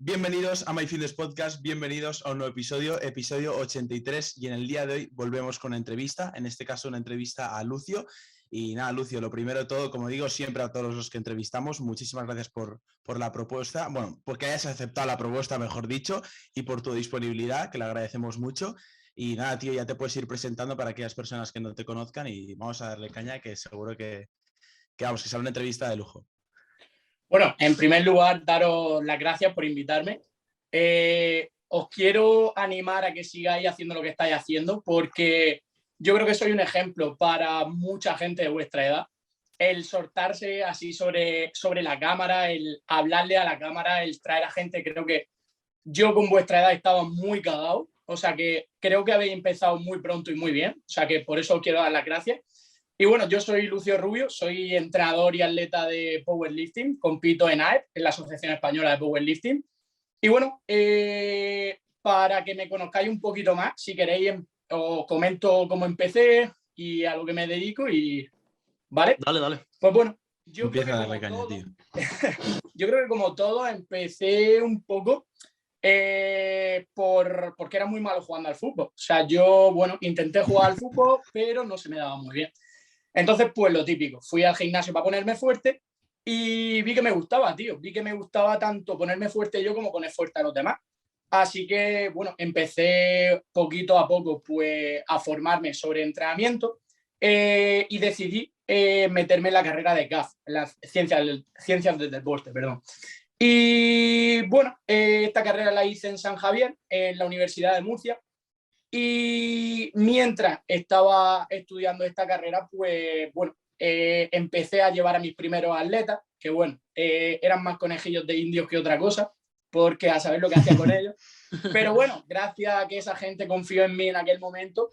Bienvenidos a My Fitness Podcast, bienvenidos a un nuevo episodio 83, y en el día de hoy volvemos con una entrevista, en este caso una entrevista a Lucio. Y nada, Lucio, lo primero de todo, como digo siempre a todos los que entrevistamos, muchísimas gracias por la propuesta, bueno, porque hayas aceptado la propuesta, mejor dicho, y por tu disponibilidad, que le agradecemos mucho. Y nada, tío, ya te puedes ir presentando para aquellas personas que no te conozcan y vamos a darle caña, que seguro que será una entrevista de lujo. Bueno, en primer lugar, daros las gracias por invitarme. Os quiero animar a que sigáis haciendo lo que estáis haciendo, porque yo creo que soy un ejemplo para mucha gente de vuestra edad. El soltarse así sobre la cámara, el hablarle a la cámara, el traer a gente, creo que yo con vuestra edad estaba muy cagado. O sea que creo que habéis empezado muy pronto y muy bien. O sea que por eso os quiero dar las gracias. Y bueno, yo soy Lucio Rubio, soy entrenador y atleta de powerlifting, compito en AEP, en la Asociación Española de Powerlifting. Y bueno, para que me conozcáis un poquito más, si queréis, os comento cómo empecé y a lo que me dedico y... ¿Vale? Dale. Pues bueno, Empieza a darle caña, tío. Yo creo que como todo empecé un poco porque era muy malo jugando al fútbol. O sea, yo, bueno, intenté jugar al fútbol, pero no se me daba muy bien. Entonces, pues lo típico, fui al gimnasio para ponerme fuerte y vi que me gustaba, tío. Vi que me gustaba tanto ponerme fuerte yo como poner fuerte a los demás. Así que, bueno, empecé poquito a poco pues, a formarme sobre entrenamiento y decidí meterme en la carrera de CAF, en las ciencias del deporte, perdón. Y bueno, esta carrera la hice en San Javier, en la Universidad de Murcia. Y mientras estaba estudiando esta carrera, pues bueno, empecé a llevar a mis primeros atletas, que bueno, eran más conejillos de indios que otra cosa, porque a saber lo que hacía con ellos. Pero bueno, gracias a que esa gente confió en mí en aquel momento,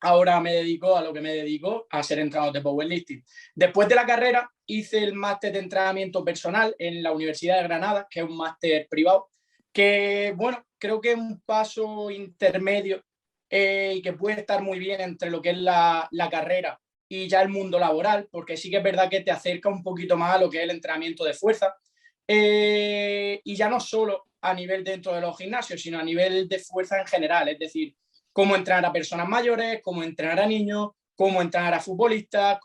ahora me dedico a lo que me dedico, a ser entrenador de powerlifting. Después de la carrera hice el máster de entrenamiento personal en la Universidad de Granada, que es un máster privado, que bueno, creo que es un paso intermedio y que puede estar muy bien entre lo que es la carrera y ya el mundo laboral, porque sí que es verdad que te acerca un poquito más a lo que es el entrenamiento de fuerza. Y ya no solo a nivel dentro de los gimnasios, sino a nivel de fuerza en general, es decir, cómo entrenar a personas mayores, cómo entrenar a niños, cómo entrenar a futbolistas,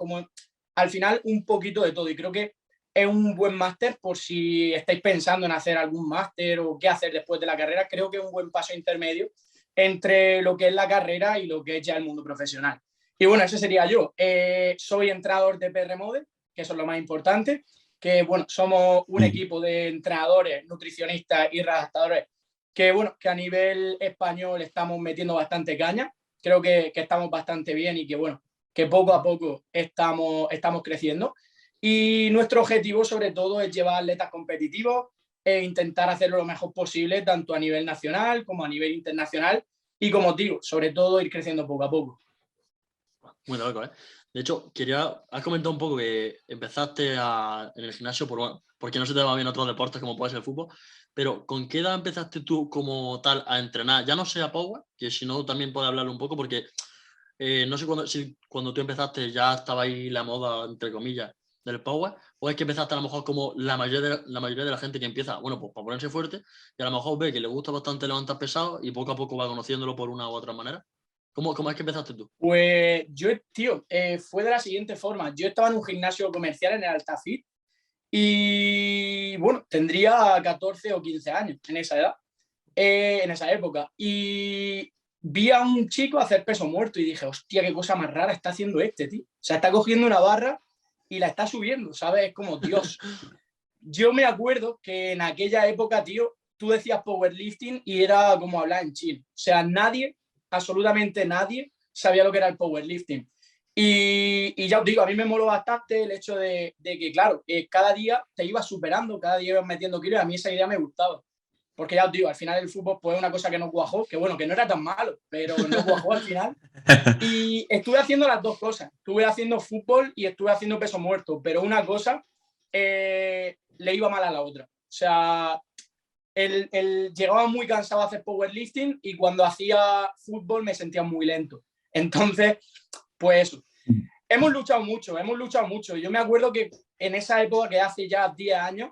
al final un poquito de todo. Y creo que es un buen máster por si estáis pensando en hacer algún máster o qué hacer después de la carrera. Creo que es un buen paso intermedio entre lo que es la carrera y lo que es ya el mundo profesional. Y bueno, ese sería yo. Soy entrenador de PR Model, que eso es lo más importante, que bueno, somos un equipo de entrenadores, nutricionistas y redactadores que bueno, que a nivel español estamos metiendo bastante caña. Creo que estamos bastante bien y que bueno, que poco a poco estamos creciendo. Y nuestro objetivo sobre todo es llevar atletas competitivos e intentar hacerlo lo mejor posible, tanto a nivel nacional como a nivel internacional. Y como digo, sobre todo ir creciendo poco a poco. Muy loco, ¿eh? De hecho, has comentado un poco que empezaste en el gimnasio porque no se te daba bien otros deportes como puede ser el fútbol, pero ¿con qué edad empezaste tú como tal a entrenar? Ya no sea power, que si no también puedes hablarlo un poco, porque no sé si cuando tú empezaste ya estaba ahí la moda, entre comillas, del power, o es que empezaste a lo mejor como la mayoría de la gente que empieza, bueno, pues para ponerse fuerte, y a lo mejor ve que le gusta bastante levantar pesado y poco a poco va conociéndolo por una u otra manera. ¿Cómo es que empezaste tú? Pues yo, tío, fue de la siguiente forma. Yo estaba en un gimnasio comercial en el Altafit y, bueno, tendría 14 o 15 años en esa edad, en esa época. Y vi a un chico hacer peso muerto y dije, hostia, qué cosa más rara está haciendo este, tío. O sea, está cogiendo una barra y la está subiendo, ¿sabes? Es como, Dios. Yo me acuerdo que en aquella época, tío, tú decías powerlifting y era como hablar en chino. O sea, nadie, absolutamente nadie, sabía lo que era el powerlifting. Y ya os digo, a mí me moló bastante el hecho de que, claro, cada día te ibas superando, cada día ibas metiendo kilos y a mí esa idea me gustaba. Porque ya os digo, al final el fútbol pues, es una cosa que no cuajó, que bueno, que no era tan malo, pero no cuajó al final. Y estuve haciendo las dos cosas. Estuve haciendo fútbol y estuve haciendo peso muerto, pero una cosa le iba mal a la otra. O sea, él llegaba muy cansado a hacer powerlifting y cuando hacía fútbol me sentía muy lento. Entonces, pues eso. Hemos luchado mucho. Yo me acuerdo que en esa época, que hace ya 10 años,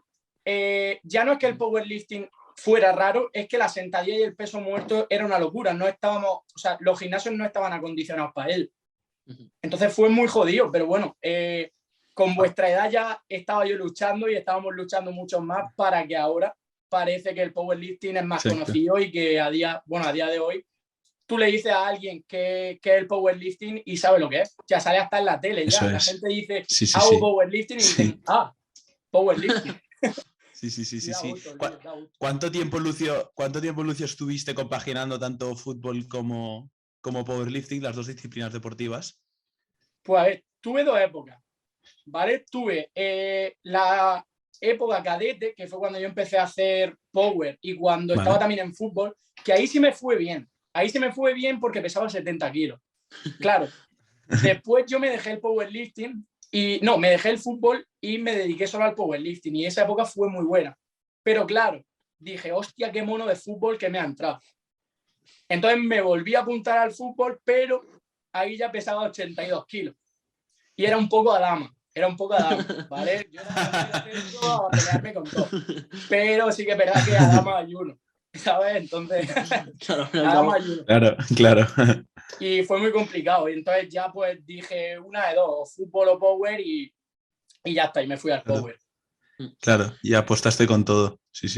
ya no es que el powerlifting fuera raro es que la sentadilla y el peso muerto era una locura. No estábamos, o sea, los gimnasios no estaban acondicionados para él. Entonces fue muy jodido, pero bueno, con vuestra edad ya estaba yo luchando y estábamos luchando mucho más para que ahora parece que el powerlifting es más conocido y que a día de hoy tú le dices a alguien que es el powerlifting y sabe lo que es. Ya sale hasta en la tele. Ya. La gente dice, hago powerlifting y dicen, powerlifting. Sí. ¿Cuánto tiempo, Lucio, estuviste compaginando tanto fútbol como powerlifting, las dos disciplinas deportivas? Pues a ver, tuve dos épocas, ¿vale? Tuve la época cadete, que fue cuando yo empecé a hacer power y cuando estaba también en fútbol, que ahí sí me fue bien. Ahí sí me fue bien porque pesaba 70 kilos. Claro, después yo me dejé el powerlifting me dejé el fútbol y me dediqué solo al powerlifting y esa época fue muy buena. Pero claro, dije, hostia, qué mono de fútbol que me ha entrado. Entonces me volví a apuntar al fútbol, pero ahí ya pesaba 82 kilos. Y era un poco Adama, ¿vale? Yo era a pelearme con todo. Pero sí que es verdad que Adama hay uno, ¿sabes? Entonces, Adama hay uno. Claro. Y fue muy complicado. Y entonces ya pues dije una de dos, o fútbol o power y ya está, y me fui al power. Claro, y apostaste con todo. Sí,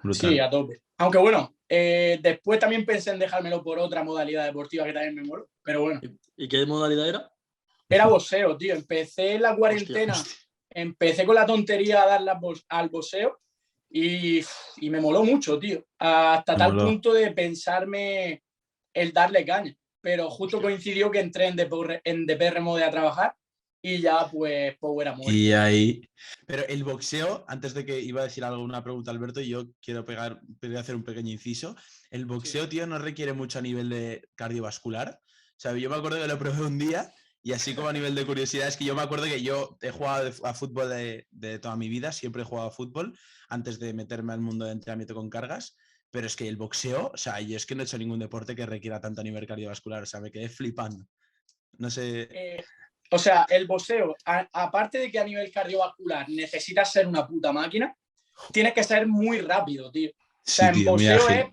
brutal. Sí, a tope. Aunque bueno, después también pensé en dejármelo por otra modalidad deportiva que también me mola, pero bueno. ¿Y qué modalidad era? Era boxeo, tío. Empecé en la cuarentena, empecé con la tontería a darle al boxeo y me moló mucho, tío. Hasta tal punto de pensarme el darle caña. Pero justo coincidió que entré en DPR Mode a trabajar y ya pues power a muerte. Y ahí... Pero el boxeo, antes de que iba a decir una pregunta Alberto, yo quiero hacer un pequeño inciso. El boxeo, tío, no requiere mucho a nivel de cardiovascular. O sea, yo me acuerdo que lo probé un día y así como a nivel de curiosidad, es que yo me acuerdo que yo he jugado a fútbol de toda mi vida, siempre he jugado a fútbol antes de meterme al mundo de entrenamiento con cargas. Pero es que el boxeo, o sea, yo es que no he hecho ningún deporte que requiera tanto a nivel cardiovascular, o sea, me quedé flipando. No sé... O sea, el boxeo, aparte de que a nivel cardiovascular necesitas ser una puta máquina, tienes que ser muy rápido, tío. O sea, en boxeo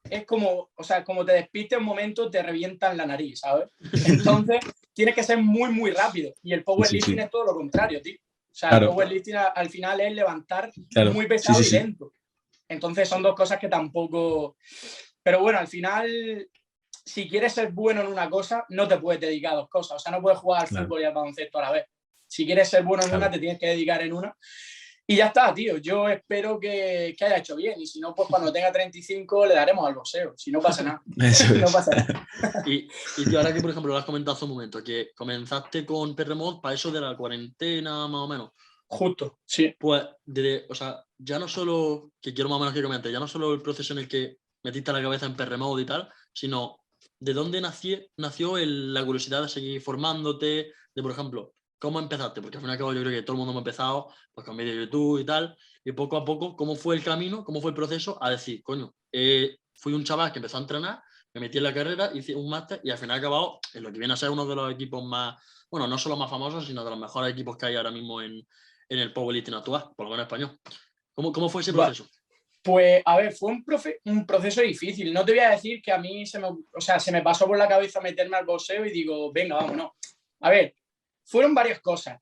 es como, o sea, como te despistes un momento, te revientan la nariz, ¿sabes? Entonces, tienes que ser muy, muy rápido. Y el powerlifting es todo lo contrario, tío. O sea, el powerlifting al final es levantar muy pesado y lento. Entonces, son dos cosas que tampoco... Pero bueno, al final... Si quieres ser bueno en una cosa, no te puedes dedicar a dos cosas. O sea, no puedes jugar al fútbol y al baloncesto a la vez. Si quieres ser bueno en una, te tienes que dedicar en una. Y ya está, tío. Yo espero que haya hecho bien. Y si no, pues cuando tenga 35 le daremos al boxeo. Si no pasa nada. No pasa nada. Y tío, ahora que, por ejemplo, lo has comentado hace un momento, que comenzaste con PRMod para eso de la cuarentena, más o menos. Justo, sí. Pues, o sea, ya no solo, que quiero más o menos que comentes, ya no solo el proceso en el que metiste la cabeza en PRMod y tal, sino... ¿De dónde nació la curiosidad de seguir formándote? De, por ejemplo, ¿cómo empezaste? Porque al fin y al cabo yo creo que todo el mundo hemos empezado pues, con vídeos de YouTube y tal, y poco a poco, ¿cómo fue el camino? ¿Cómo fue el proceso? A decir, coño, fui un chaval que empezó a entrenar, me metí en la carrera, hice un máster y al final he acabado en lo que viene a ser uno de los equipos más, bueno, no solo más famosos, sino de los mejores equipos que hay ahora mismo en el powerlifting actual, por lo menos en español. ¿Cómo fue ese proceso? Pues, a ver, fue un proceso difícil. No te voy a decir que a mí se me pasó por la cabeza meterme al boxeo y digo, venga, vámonos. A ver, fueron varias cosas.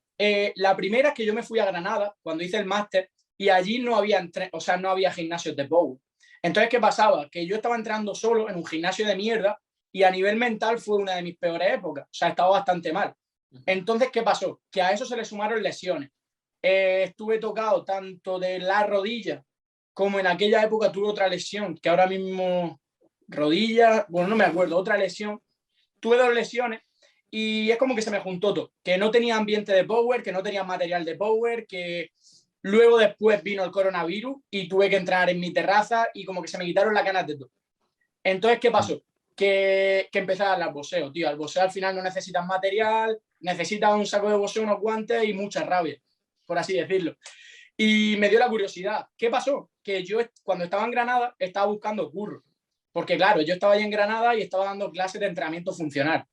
La primera es que yo me fui a Granada cuando hice el máster y allí no había gimnasios de power. Entonces, ¿qué pasaba? Que yo estaba entrenando solo en un gimnasio de mierda y a nivel mental fue una de mis peores épocas. O sea, estaba bastante mal. Entonces, ¿qué pasó? Que a eso se le sumaron lesiones. Estuve tocado tanto de la rodilla como en aquella época tuve otra lesión, que ahora mismo rodilla, bueno, no me acuerdo, otra lesión. Tuve dos lesiones y es como que se me juntó todo. Que no tenía ambiente de power, que no tenía material de power, que luego después vino el coronavirus y tuve que entrenar en mi terraza y como que se me quitaron las ganas de todo. Entonces, ¿qué pasó? Que empecé a darle al boxeo, tío. Al boxeo al final no necesitas material, necesitas un saco de boxeo, unos guantes y mucha rabia, por así decirlo. Y me dio la curiosidad. ¿Qué pasó? Que yo cuando estaba en Granada estaba buscando curro. Porque claro, yo estaba ahí en Granada y estaba dando clases de entrenamiento funcional.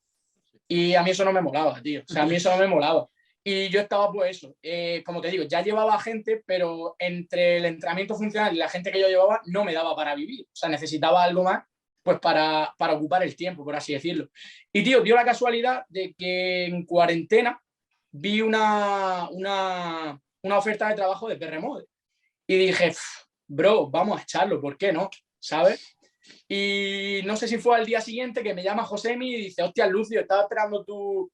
Y a mí eso no me molaba, tío. O sea, a mí eso no me molaba. Y yo estaba, pues eso, como te digo, ya llevaba gente, pero entre el entrenamiento funcional y la gente que yo llevaba no me daba para vivir. O sea, necesitaba algo más pues para ocupar el tiempo, por así decirlo. Y, tío, dio la casualidad de que en cuarentena vi una oferta de trabajo de PR y dije, bro, vamos a echarlo, ¿por qué no? ¿Sabes? Y no sé si fue al día siguiente que me llama Josemi y dice, hostia, Lucio, estaba esperando tu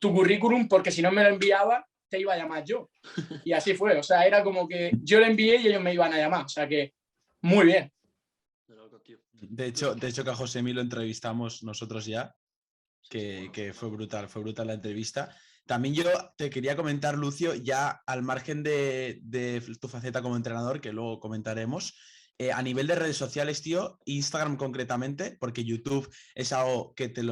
currículum porque si no me lo enviaba te iba a llamar yo. Y así fue, o sea, era como que yo lo envié y ellos me iban a llamar, o sea que muy bien. De hecho que a Josemi lo entrevistamos nosotros ya, que fue brutal la entrevista. También yo te quería comentar, Lucio, ya al margen de tu faceta como entrenador, que luego comentaremos, a nivel de redes sociales, tío, Instagram concretamente, porque YouTube es algo que te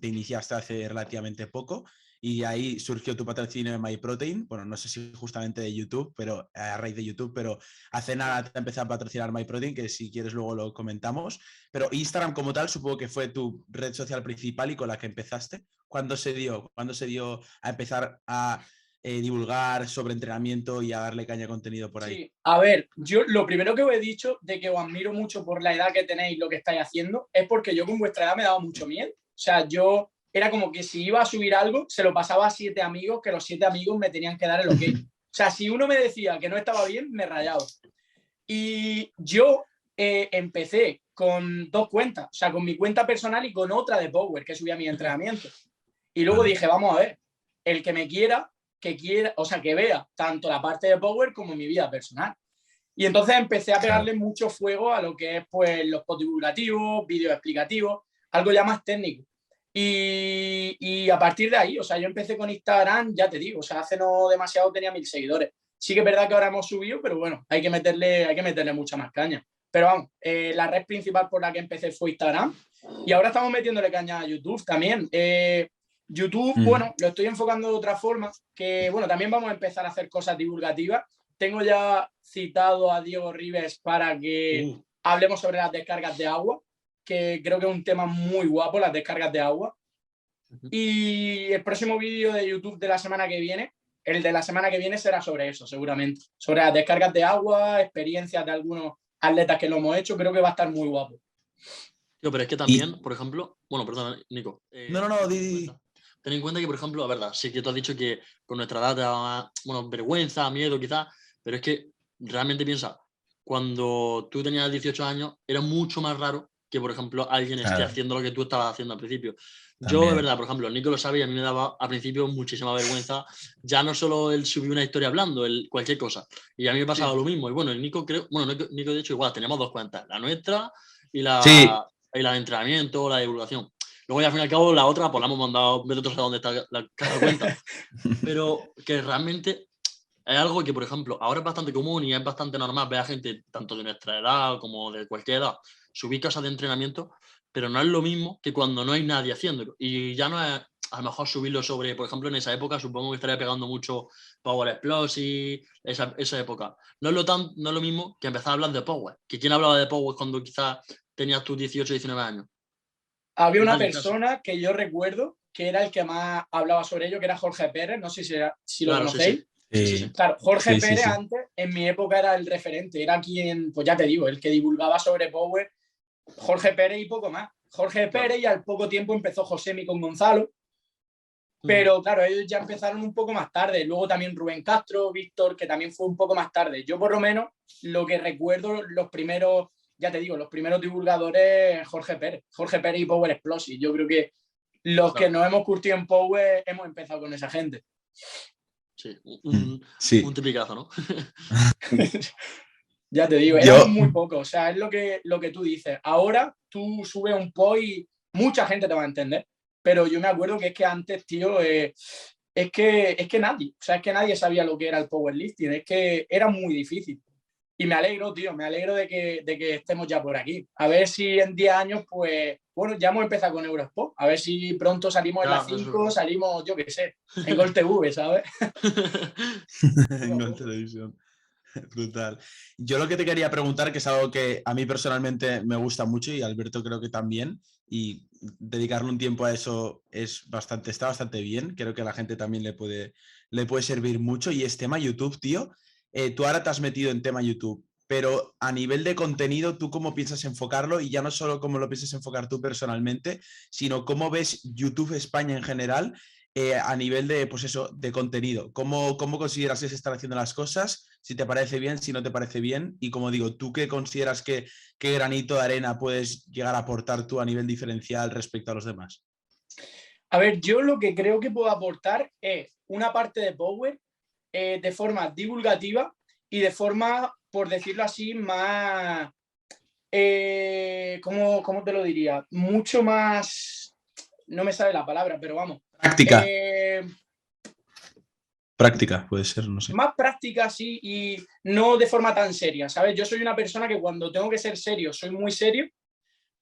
iniciaste hace relativamente poco y ahí surgió tu patrocinio de MyProtein. Bueno, no sé si justamente de YouTube, pero a raíz de YouTube, pero hace nada te empecé a patrocinar MyProtein, que si quieres luego lo comentamos. Pero Instagram como tal, supongo que fue tu red social principal y con la que empezaste. ¿Cuándo se dio a empezar a divulgar sobre entrenamiento y a darle caña a contenido por ahí? Sí, a ver, yo lo primero que os he dicho de que os admiro mucho por la edad que tenéis, lo que estáis haciendo, es porque yo con vuestra edad me daba mucho miedo. O sea, yo era como que si iba a subir algo, se lo pasaba a 7 amigos, que los 7 amigos me tenían que dar el ok. O sea, si uno me decía que no estaba bien, me rayaba. Y yo empecé con 2 cuentas, o sea, con mi cuenta personal y con otra de Power, que subía mi entrenamiento. Y luego dije, vamos a ver, el que me quiera, o sea, que vea tanto la parte de Power como mi vida personal. Y entonces empecé a pegarle mucho fuego a lo que es pues los posts divulgativos, vídeos explicativos, algo ya más técnico. Y a partir de ahí, o sea, yo empecé con Instagram, ya te digo, o sea, hace no demasiado tenía 1000 seguidores. Sí que es verdad que ahora hemos subido, pero bueno, hay que meterle mucha más caña. Pero vamos, la red principal por la que empecé fue Instagram y ahora estamos metiéndole caña a YouTube también. YouTube, bueno, lo estoy enfocando de otra forma, que bueno, también vamos a empezar a hacer cosas divulgativas. Tengo ya citado a Diego Rives para que hablemos sobre las descargas de agua, que creo que es un tema muy guapo, las descargas de agua. Y el próximo vídeo de YouTube de la semana que viene, el de la semana que viene será sobre eso, seguramente. Sobre las descargas de agua, experiencias de algunos atletas que lo hemos hecho, creo que va a estar muy guapo. Tío, pero es que también, por ejemplo, bueno, perdón, Nico. No, di. Ten en cuenta que, por ejemplo, la verdad, sí que tú has dicho que con nuestra edad te daba, bueno, vergüenza, miedo quizás, pero es que realmente piensa, cuando tú tenías 18 años, era mucho más raro que, por ejemplo, alguien esté haciendo lo que tú estabas haciendo al principio. Yo, de verdad, por ejemplo, Nico lo sabe y a mí me daba al principio muchísima vergüenza, ya no solo el subir una historia hablando, cualquier cosa. Y a mí me pasaba lo mismo. Y bueno, el Nico creo, bueno, Nico de hecho igual, tenemos 2 cuentas, la nuestra y la de entrenamiento, la de divulgación. Luego ya al fin y al cabo la otra pues la hemos mandado, vete otros a dónde está cada cuenta. Pero que realmente es algo que, por ejemplo, ahora es bastante común y es bastante normal ver a gente, tanto de nuestra edad como de cualquier edad, subir cosas de entrenamiento, pero no es lo mismo que cuando no hay nadie haciéndolo. Y ya no es a lo mejor subirlo sobre, por ejemplo, en esa época supongo que estaría pegando mucho Power Explosive, esa época. No es lo mismo que empezar a hablar de Power. Que quién hablaba de Power cuando quizás tenías tus 18, 19 años. Había una persona que yo recuerdo que era el que más hablaba sobre ello, que era Jorge Pérez, no sé si lo conocéis. Sí. Claro, Jorge Pérez antes, en mi época, era el referente, era quien, pues ya te digo, el que divulgaba sobre Power, Jorge Pérez y poco más. Jorge Pérez y al poco tiempo empezó Josemi con Gonzalo, pero claro, ellos ya empezaron un poco más tarde. Luego también Rubén Castro, Víctor, que también fue un poco más tarde. Yo por lo menos lo que recuerdo, los primeros, ya te digo, los primeros divulgadores, Jorge Pérez y Power Explosive. Yo creo que los que nos hemos curtido en Power hemos empezado con esa gente. Sí, un tipicazo, ¿no? Ya te digo, éramos muy pocos. O sea, es lo que tú dices. Ahora tú subes un post y mucha gente te va a entender. Pero yo me acuerdo que es que antes, tío, es que nadie sabía lo que era el powerlifting. Es que era muy difícil. Y me alegro, tío, de que estemos ya por aquí. A ver si en 10 años, pues, bueno, ya hemos empezado con Eurosport. A ver si pronto salimos en las 5, salimos, yo qué sé, en Gol TV, ¿sabes? En Gol Televisión. Brutal. Yo lo que te quería preguntar, que es algo que a mí personalmente me gusta mucho y Alberto creo que también, y dedicarle un tiempo a eso está bastante bien. Creo que a la gente también le puede servir mucho. Y es tema YouTube, tío. Tú ahora te has metido en tema YouTube, pero a nivel de contenido, ¿tú cómo piensas enfocarlo? Y ya no solo cómo lo piensas enfocar tú personalmente, sino cómo ves YouTube España en general a nivel de, pues eso, de contenido. ¿Cómo consideras que se están haciendo las cosas? Si te parece bien, si no te parece bien. Y como digo, ¿tú qué consideras qué granito de arena puedes llegar a aportar tú a nivel diferencial respecto a los demás? A ver, yo lo que creo que puedo aportar es una parte de Power de forma divulgativa y de forma, por decirlo así, más, ¿cómo te lo diría? Mucho más, no me sale la palabra, pero vamos. Práctica. Práctica, puede ser, no sé. Más práctica, sí, y no de forma tan seria, ¿sabes? Yo soy una persona que cuando tengo que ser serio, soy muy serio,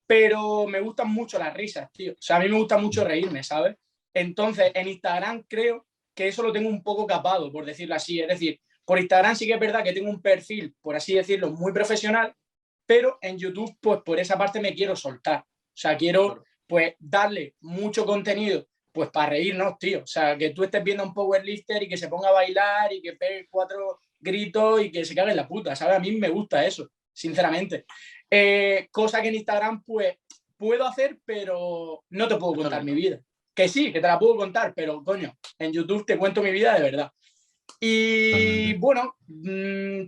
pero me gustan mucho las risas, tío. O sea, a mí me gusta mucho reírme, ¿sabes? Entonces, en Instagram creo que eso lo tengo un poco capado, por decirlo así. Es decir, por Instagram sí que es verdad que tengo un perfil, por así decirlo, muy profesional, pero en YouTube, pues por esa parte me quiero soltar. O sea, quiero, pues, darle mucho contenido, pues, para reírnos, tío. O sea, que tú estés viendo a un powerlifter y que se ponga a bailar y que pegue 4 gritos y que se cague en la puta, ¿sabes? A mí me gusta eso, sinceramente. Cosa que en Instagram, pues, puedo hacer, pero no te puedo contar mi vida. Que sí, que te la puedo contar, pero, coño, en YouTube te cuento mi vida de verdad. Y bueno,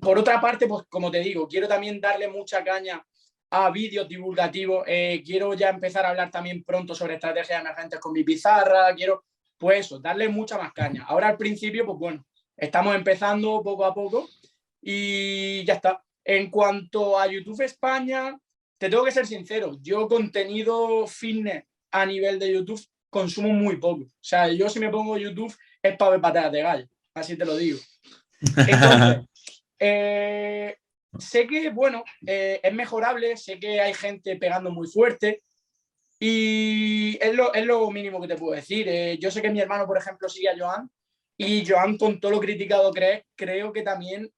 por otra parte, pues como te digo, quiero también darle mucha caña a vídeos divulgativos. Quiero ya empezar a hablar también pronto sobre estrategias emergentes con mi pizarra. Quiero, pues eso, darle mucha más caña. Ahora al principio, pues bueno, estamos empezando poco a poco y ya está. En cuanto a YouTube España, te tengo que ser sincero, yo contenido fitness a nivel de YouTube consumo muy poco. O sea, yo si me pongo YouTube es para ver patadas de gallo, así te lo digo. Entonces, sé que, bueno, es mejorable, sé que hay gente pegando muy fuerte y es lo mínimo que te puedo decir. Yo sé que mi hermano, por ejemplo, sigue a Joan y Joan, con todo lo criticado que es, creo que también,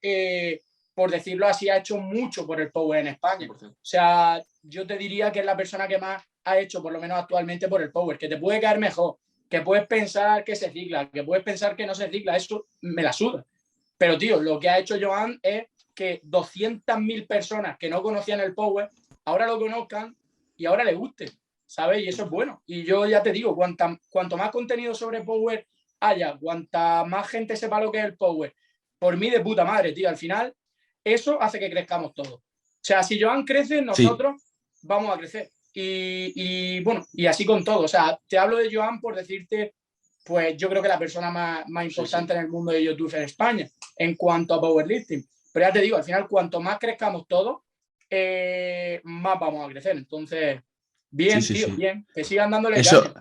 por decirlo así, ha hecho mucho por el Power en España. 100%. O sea, yo te diría que es la persona que más ha hecho, por lo menos actualmente, por el Power, que te puede caer mejor, que puedes pensar que se cicla, que puedes pensar que no se cicla, eso me la suda. Pero, tío, lo que ha hecho Joan es que 200.000 personas que no conocían el Power ahora lo conozcan y ahora les guste, ¿sabes? Y eso es bueno. Y yo ya te digo, cuanto más contenido sobre Power haya, cuanta más gente sepa lo que es el Power, por mí de puta madre, tío. Al final, eso hace que crezcamos todos. O sea, si Joan crece, nosotros vamos a crecer. Y bueno, y así con todo. O sea, te hablo de Joan por decirte, pues yo creo que la persona más importante en el mundo de YouTube en España, en cuanto a powerlifting. Pero ya te digo, al final, cuanto más crezcamos todos, más vamos a crecer. Entonces, bien, tío, bien. Que sigan dándole caña.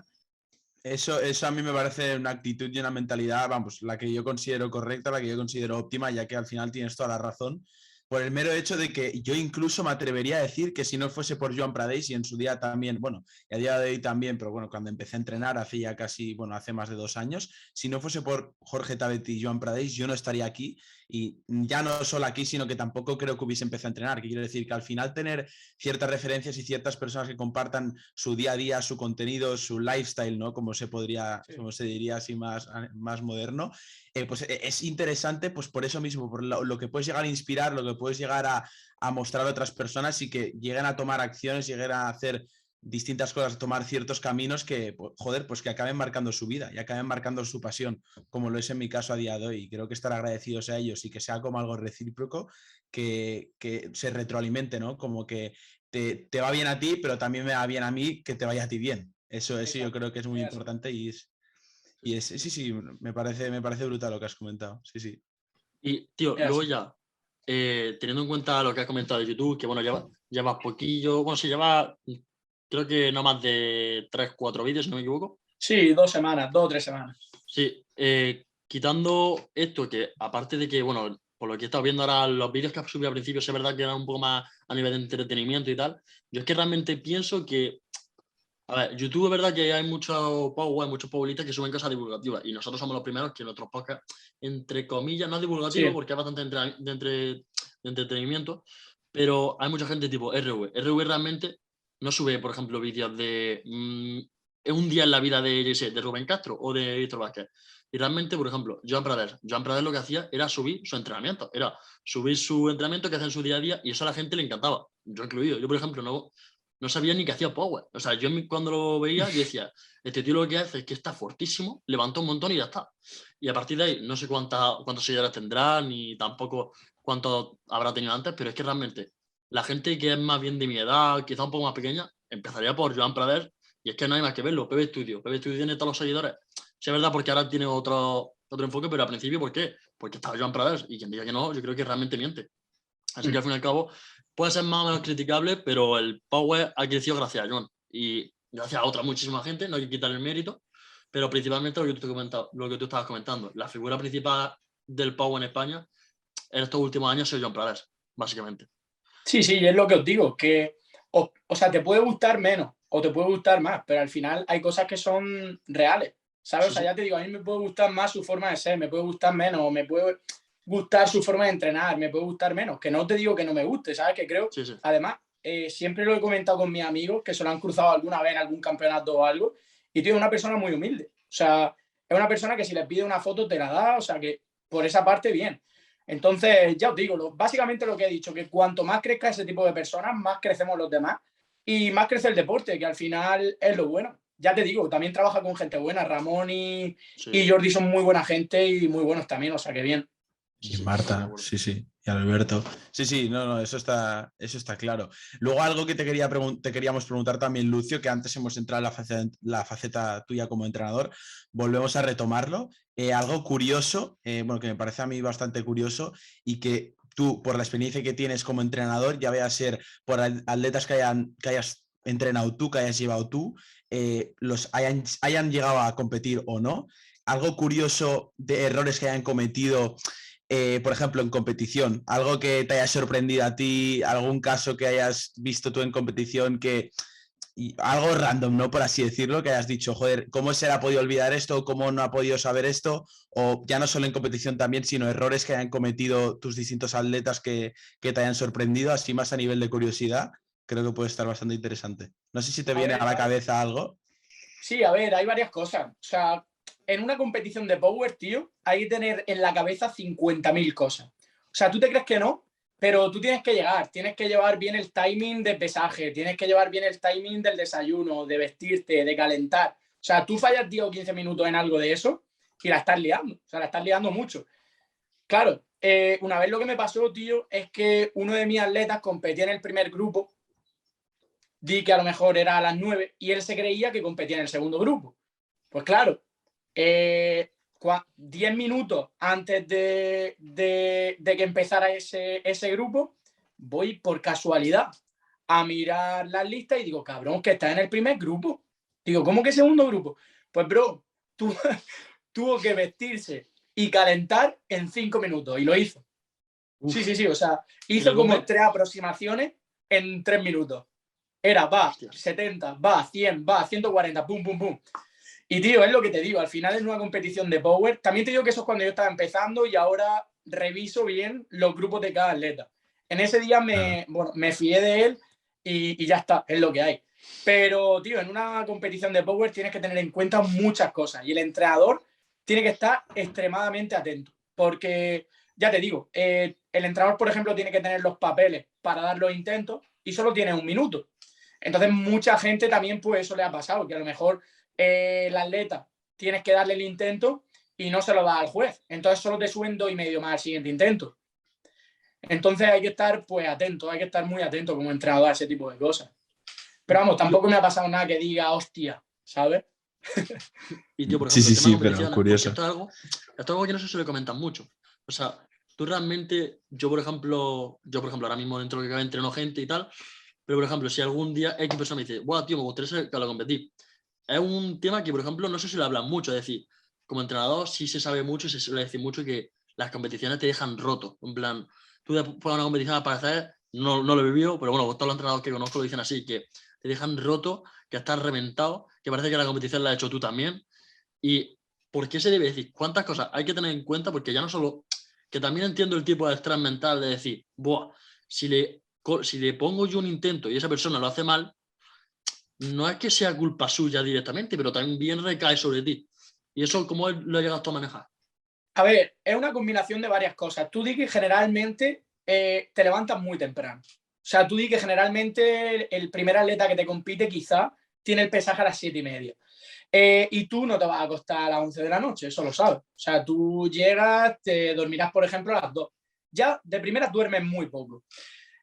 Eso a mí me parece una actitud y una mentalidad, vamos, la que yo considero correcta, la que yo considero óptima, ya que al final tienes toda la razón, por el mero hecho de que yo incluso me atrevería a decir que si no fuese por Joan Pradés y en su día también, bueno, y a día de hoy también, pero bueno, cuando empecé a entrenar hace ya casi, bueno, hace más de 2 años, si no fuese por Jorge Tabet y Joan Pradés, yo no estaría aquí y ya no solo aquí, sino que tampoco creo que hubiese empezado a entrenar, que quiero decir que al final tener ciertas referencias y ciertas personas que compartan su día a día, su contenido, su lifestyle, ¿no? Como se diría así más moderno, pues es interesante, pues por eso mismo, por lo que puedes llegar a inspirar, lo que puedes llegar a mostrar a otras personas y que lleguen a tomar acciones, lleguen a hacer distintas cosas, tomar ciertos caminos que, joder, pues que acaben marcando su vida y acaben marcando su pasión, como lo es en mi caso a día de hoy. Y creo que estar agradecidos a ellos y que sea como algo recíproco, que se retroalimente, ¿no? Como que te va bien a ti, pero también me va bien a mí que te vaya a ti bien. Eso yo creo que es muy importante y sí, me parece brutal lo que has comentado. Sí. Y, tío, luego ya, teniendo en cuenta lo que has comentado de YouTube, que bueno, llevas poquillo, bueno, sí, llevas, creo que no más de 3-4 vídeos, si no me equivoco. Sí, 2 semanas, 2 o 3 semanas. Sí, quitando esto, que aparte de que, bueno, por lo que he estado viendo ahora, los vídeos que has subido al principio, sí es verdad que eran un poco más a nivel de entretenimiento y tal, yo es que realmente pienso que A ver, YouTube es verdad que hay muchos powerlistas que suben cosas divulgativas y nosotros somos los primeros que nuestros podcasts, entre comillas, no es divulgativo Sí, porque es bastante de entretenimiento, pero hay mucha gente tipo RV. RV realmente no sube, por ejemplo, vídeos de un día en la vida de, yo qué sé, de Rubén Castro o de Víctor Vázquez. Y realmente, por ejemplo, Joan Prades lo que hacía era subir su entrenamiento, era subir su entrenamiento que hace en su día a día y eso a la gente le encantaba, yo incluido. Yo, por ejemplo, no sabía ni que hacía power. O sea, yo cuando lo veía, yo decía, este tío lo que hace es que está fortísimo, levanta un montón y ya está. Y a partir de ahí, no sé cuántos seguidores tendrá, ni tampoco cuántos habrá tenido antes, pero es que realmente la gente que es más bien de mi edad, quizá un poco más pequeña, empezaría por Joan Prades y es que no hay más que verlo. Pepe Studio tiene todos los seguidores. Sí, es verdad, porque ahora tiene otro enfoque, pero al principio, ¿por qué? Porque estaba Joan Prades y quien diga que no, yo creo que realmente miente. Así que al fin y al cabo puede ser más o menos criticable, pero el Power ha crecido gracias a John y gracias a otra muchísima gente, no hay que quitarle el mérito, pero principalmente lo que tú estabas comentando. La figura principal del Power en España en estos últimos años ha sido John Prades, básicamente. sí, sí, y es lo que os digo, que o sea, te puede gustar menos o te puede gustar más, pero al final hay cosas que son reales, ¿sabes? Sí, O sea, sí. ya te digo, a mí me puede gustar más su forma de ser, me puede gustar menos, o me puede gustar su forma de entrenar, me puede gustar menos, que no te digo que no me guste, ¿sabes? Que creo, Sí, sí. además, siempre lo he comentado con mis amigos que se lo han cruzado alguna vez en algún campeonato o algo, y tío, es una persona muy humilde, o sea, es una persona que si le pide una foto te la da, o sea, que por esa parte bien. Entonces, ya os digo, básicamente lo que he dicho, que cuanto más crezca ese tipo de personas, más crecemos los demás y más crece el deporte, que al final es lo bueno. Ya te digo, también trabaja con gente buena, Ramón y Sí, Jordi son muy buena gente y muy buenos también, o sea que bien. sí, Y sí, totalmente de Marta, acuerdo. sí, sí, y Alberto. Sí, sí, no, eso está claro. Luego algo que te queríamos preguntar también, Lucio, que antes hemos entrado en la faceta tuya como entrenador, volvemos a retomarlo. Algo curioso, bueno, que me parece a mí bastante curioso y que tú, por la experiencia que tienes como entrenador, ya vea ser por atletas que hayas entrenado tú, que hayas llevado tú, hayan llegado a competir o no. Algo curioso de errores que hayan cometido por ejemplo, en competición, algo que te haya sorprendido a ti, algún caso que hayas visto tú en competición algo random, ¿no? Por así decirlo, que hayas dicho, joder, ¿cómo se le ha podido olvidar esto? ¿Cómo no ha podido saber esto? O ya no solo en competición también, sino errores que hayan cometido tus distintos atletas que te hayan sorprendido, así más a nivel de curiosidad, creo que puede estar bastante interesante. No sé si te A viene a ver, la cabeza algo. sí, a ver, hay varias cosas. O sea, en una competición de Power, tío, hay que tener en la cabeza 50.000 cosas. O sea, tú te crees que no, pero tú tienes que llegar, tienes que llevar bien el timing de pesaje, tienes que llevar bien el timing del desayuno, de vestirte, de calentar. O sea, tú fallas 10 o 15 minutos en algo de eso y la estás liando. O sea, la estás liando mucho. Claro, una vez lo que me pasó, tío, es que uno de mis atletas competía en el primer grupo, di que a lo mejor era a las 9 y él se creía que competía en el segundo grupo. Pues claro, 10 minutos antes de que empezara ese grupo, voy por casualidad a mirar las listas y digo, cabrón, que está en el primer grupo. Digo, ¿cómo que segundo grupo? Pues, bro, tuvo que vestirse y calentar en 5 minutos y lo hizo. Sí, Uf, sí, sí, o sea, ¿y hizo la como compe? 3 aproximaciones en 3 minutos. Era, va, Hostias. 70, va, 100, va, 140, pum, pum, pum. Y tío, es lo que te digo, al final en una competición de Power, también te digo que eso es cuando yo estaba empezando y ahora reviso bien los grupos de cada atleta. En ese día Claro. me fié de él y ya está, es lo que hay. Pero, tío, en una competición de Power tienes que tener en cuenta muchas cosas y el entrenador tiene que estar extremadamente atento. Porque, ya te digo, el entrenador, por ejemplo, tiene que tener los papeles para dar los intentos y solo tiene 1 minuto. Entonces, mucha gente también, pues eso le ha pasado, que a lo mejor el atleta tienes que darle el intento y no se lo da al juez. Entonces solo te suben 2,5 más al siguiente intento. Entonces hay que estar pues atento, hay que estar muy atento como entrenador a ese tipo de cosas. Pero vamos, Y, lo- tampoco me ha pasado nada que diga, hostia, ¿sabes? y, tío, por Sí, ejemplo, sí, el tema de sí, pero competiciones, porque curioso. esto es algo que no se suele comentar mucho. O sea, tú realmente, yo por ejemplo, ahora mismo dentro de que entreno gente y tal, pero por ejemplo, si algún día X persona me dice, guau, tío, me gustaría saber que lo competí. Es un tema que, por ejemplo, no sé si le hablan mucho. Es decir, como entrenador sí se sabe mucho y se suele decir mucho que las competiciones te dejan roto. En plan, tú después de una competición al parecer, no lo he vivido, pero bueno, todos los entrenadores que conozco lo dicen así, que te dejan roto, que estás reventado, que parece que la competición la has hecho tú también. ¿Y por qué se debe decir? ¿Cuántas cosas hay que tener en cuenta? Porque ya no solo... Que también entiendo el tipo de estrés mental de decir, buah, si le pongo yo un intento y esa persona lo hace mal, no es que sea culpa suya directamente, pero también recae sobre ti. ¿Y eso cómo lo llegas tú a manejar? A ver, es una combinación de varias cosas. Tú di que generalmente te levantas muy temprano. O sea, tú di que generalmente el primer atleta que te compite quizá tiene el pesaje a las 7:30. Y tú no te vas a acostar a las 11 de la noche, eso lo sabes. O sea, tú llegas, te dormirás, por ejemplo, a las 2. Ya de primeras duermes muy poco.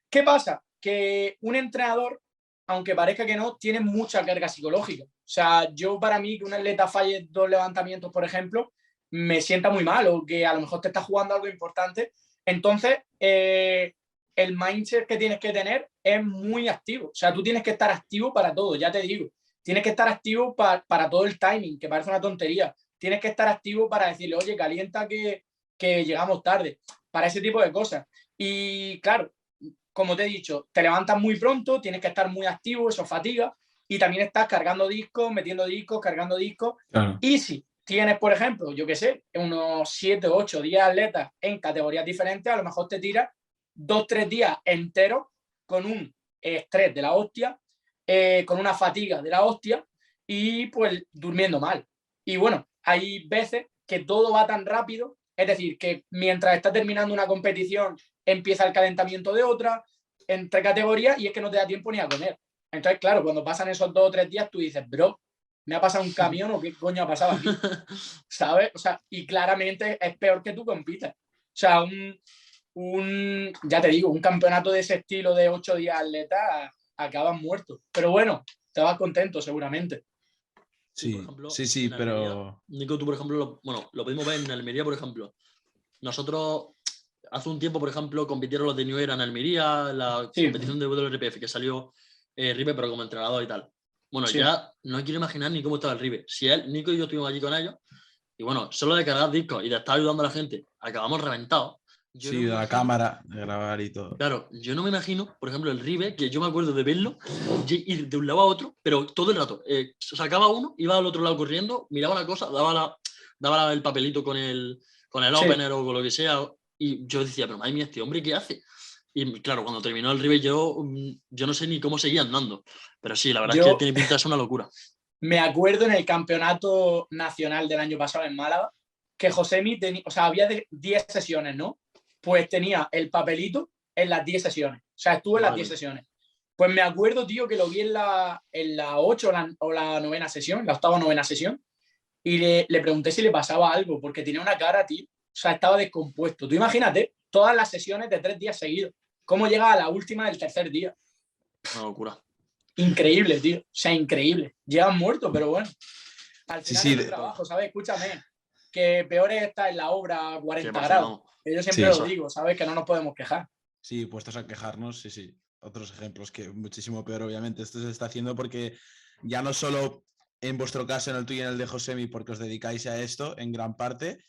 ¿Qué pasa? Que un entrenador, aunque parezca que no, tiene mucha carga psicológica. O sea, yo para mí que un atleta falle 2 levantamientos, por ejemplo, me sienta muy mal o que a lo mejor te está jugando algo importante. Entonces, el mindset que tienes que tener es muy activo. O sea, tú tienes que estar activo para todo, ya te digo. Tienes que estar activo para todo el timing, que parece una tontería. Tienes que estar activo para decirle, oye, calienta que llegamos tarde. Para ese tipo de cosas. Y claro, como te he dicho, te levantas muy pronto, tienes que estar muy activo, eso fatiga. Y también estás cargando discos, metiendo discos, cargando discos. Claro. Y si tienes, por ejemplo, yo qué sé, unos 7, 8, 10 atletas en categorías diferentes, a lo mejor te tiras 2, 3 días enteros con un estrés de la hostia, con una fatiga de la hostia y pues durmiendo mal. Y bueno, hay veces que todo va tan rápido, es decir, que mientras está terminando una competición empieza el calentamiento de otra, entre categorías, y es que no te da tiempo ni a comer. Entonces, claro, cuando pasan esos 2 o 3 días, tú dices, bro, ¿me ha pasado un camión o qué coño ha pasado aquí? ¿Sabes? O sea, y claramente es peor que tú compitas. O sea, ya te digo, un campeonato de ese estilo de 8 días atleta acabas muerto. Pero bueno, te vas contento seguramente. Sí, por Sí, ejemplo, sí, en Almería, pero... Nico, tú, por ejemplo, lo pudimos ver en Almería, por ejemplo. Nosotros, hace un tiempo, por ejemplo, compitieron los de New Era en Almería, la Sí, competición de WRPF, que salió Ribe, pero como entrenador y tal. Bueno, sí. ya no quiero imaginar ni cómo estaba el Ribe. Si él, Nico y yo estuvimos allí con ellos, y bueno, solo de cargar discos y de estar ayudando a la gente, acabamos reventados. Yo no Sí, me la imagino, cámara, de grabar y todo. claro, yo no me imagino, por ejemplo, el Ribe, que yo me acuerdo de verlo, ir de un lado a otro, pero todo el rato. Sacaba uno, iba al otro lado corriendo, miraba una cosa, daba el papelito con el Sí. opener o con lo que sea, y yo decía, pero madre mía, este hombre, ¿qué hace? Y claro, cuando terminó el Ribe, yo no sé ni cómo seguía andando, pero sí, la verdad es que Yo tiene pinta de ser una locura. me acuerdo en el campeonato nacional del año pasado en Málaga que Josemi tenía, o sea, había 10 sesiones, ¿no? Pues tenía el papelito en las 10 sesiones. O sea, estuvo en las Madre 10 mía. sesiones. Pues me acuerdo, tío, que lo vi en la 8 o la 9ª sesión, la 8ª o 9ª sesión, y le pregunté si le pasaba algo, porque tenía una cara, tío. O sea, estaba descompuesto. Tú imagínate todas las sesiones de 3 días seguidos. ¿Cómo llega a la última del tercer día? Una locura. Increíble, tío. O sea, increíble. Llegan muertos, pero bueno. Al Sí, final sí, es un trabajo, ¿sabes? Escúchame, que peor es estar en la obra a 40 100%, grados. vamos. Que yo sí, siempre lo digo, ¿sabes? Que no nos podemos quejar. sí, puestos a quejarnos, sí, sí. Otros ejemplos que muchísimo peor, obviamente. Esto se está haciendo porque ya no solo en vuestro caso, en el tuyo y en el de Josemi, porque os dedicáis a esto en gran parte,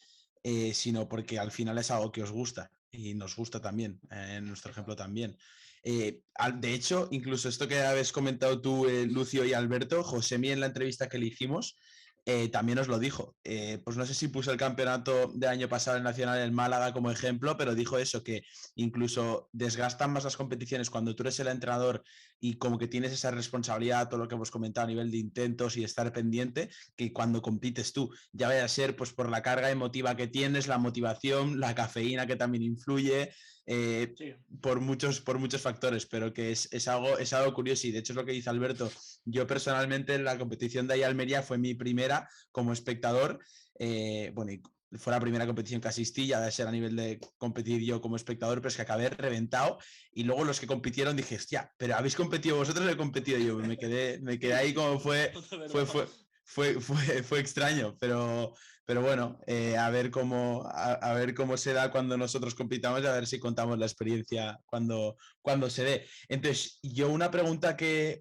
sino porque al final es algo que os gusta y nos gusta también, en nuestro ejemplo también. De hecho, incluso esto que habéis comentado tú, Lucio y Alberto, Josemi en la entrevista que le hicimos, también os lo dijo. Pues no sé si puso el campeonato del año pasado el Nacional en Málaga como ejemplo, pero dijo eso, que incluso desgastan más las competiciones cuando tú eres el entrenador y como que tienes esa responsabilidad, todo lo que hemos comentado a nivel de intentos y estar pendiente, que cuando compites tú. Ya vaya a ser pues por la carga emotiva que tienes, la motivación, la cafeína que también influye, Sí. por muchos factores, pero que es algo curioso. Y de hecho es lo que dice Alberto. Yo personalmente la competición de ahí Almería fue mi primera como espectador. Bueno, y fue la primera competición que asistí, ya de ser a nivel de competir yo como espectador, pero es que acabé reventado. Y luego los que compitieron dije, hostia, pero habéis competido vosotros, he competido yo. Me quedé ahí como fue extraño, pero bueno, a ver cómo se da cuando nosotros compitamos, a ver si contamos la experiencia cuando se dé. Entonces, yo una pregunta que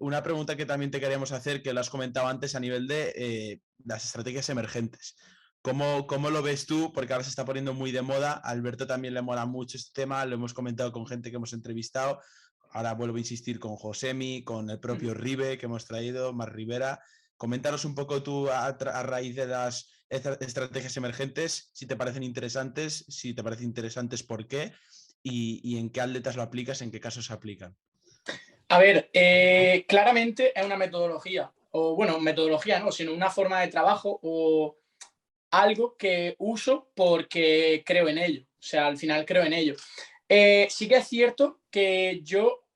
también te queríamos hacer, que lo has comentado antes a nivel de las estrategias emergentes. ¿Cómo lo ves tú? Porque ahora se está poniendo muy de moda. A Alberto también le mola mucho este tema, lo hemos comentado con gente que hemos entrevistado. ahora vuelvo a insistir con Josemi, con el propio Ribe que hemos traído, Mar Rivera. Coméntanos un poco tú a raíz de las estrategias emergentes, si te parecen interesantes, por qué y en qué atletas lo aplicas, en qué casos se aplican. A ver, claramente es una metodología, o bueno, metodología no, sino una forma de trabajo o algo que uso porque creo en ello. O sea, al final creo en ello. Sí que es cierto que yo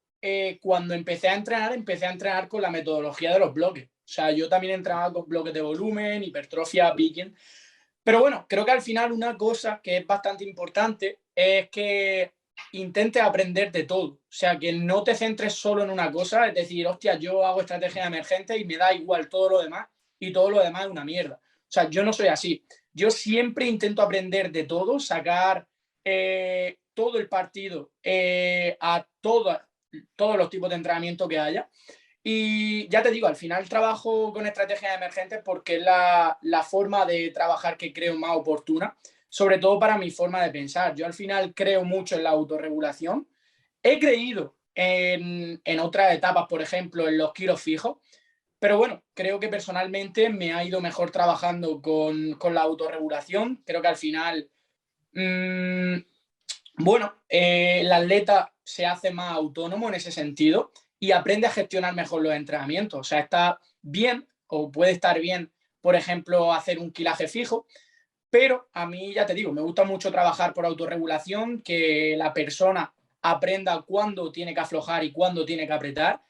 cuando empecé a entrenar con la metodología de los bloques. O sea, yo también entrenaba con bloques de volumen, hipertrofia, picking. Pero bueno, creo que al final una cosa que es bastante importante es que intentes aprender de todo. O sea, que no te centres solo en una cosa, es decir, hostia, yo hago estrategia emergente y me da igual todo lo demás y todo lo demás es una mierda. O sea, yo no soy así. Yo siempre intento aprender de todo, sacar todo el partido a todos los tipos de entrenamiento que haya. Y ya te digo, al final trabajo con estrategias emergentes porque es la forma de trabajar que creo más oportuna, sobre todo para mi forma de pensar. Yo al final creo mucho en la autorregulación. He creído en otras etapas, por ejemplo, en los kilos fijos, pero bueno, creo que personalmente me ha ido mejor trabajando con la autorregulación. Creo que al final, bueno, el atleta se hace más autónomo en ese sentido y aprende a gestionar mejor los entrenamientos. O sea, está bien o puede estar bien, por ejemplo, hacer un kilaje fijo, pero a mí, ya te digo, me gusta mucho trabajar por autorregulación, que la persona aprenda cuándo tiene que aflojar y cuándo tiene que apretar.